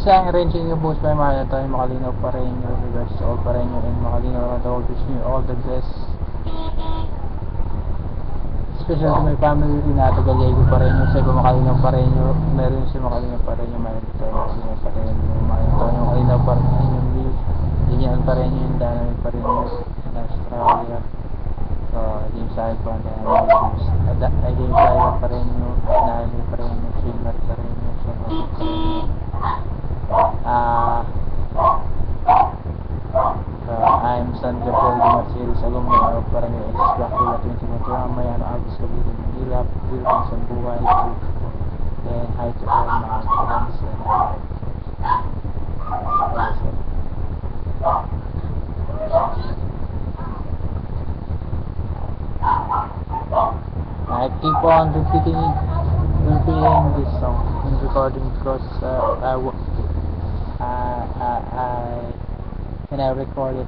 Isang ranging yung post by Marlon tayo makalinaw pa rin yung regards to all pa rin yung makalinaw na tawag wish you all the best, especially sa may family rin na tagal-ligo pa rin yung sa iba makalinaw pa rin yung meron siya makalinaw pa rin yung mayroon tayo makalinaw pa rin yung makalinaw pa rin yung news ganyan pa rin yung dynamic pa rin yung Australia. So game side pa rin yung news game side pa rin yung dynamic pa rin yung swimmer pa rin yung swimmer pa rin yung I'm Sandra Paul de Marcelo Salong na parang yung X-Dracula 2021 may Agos Kabilang Manila Philippines ang buhay and hi to all my friends and I keep on repeating this song in recording because when I record it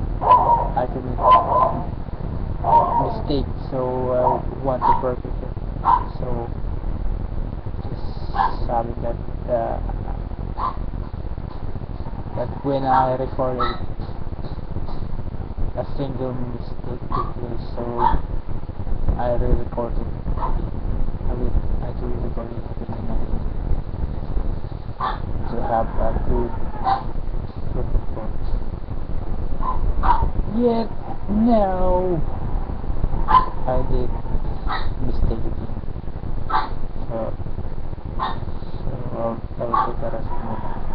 I commit mistake, so I want to perfect it. So just sabi that when I recorded a single mistake took place, so I re-recorded I do record it again to have a good report. Yet now I did mistake again. So I'll take the rest of my time.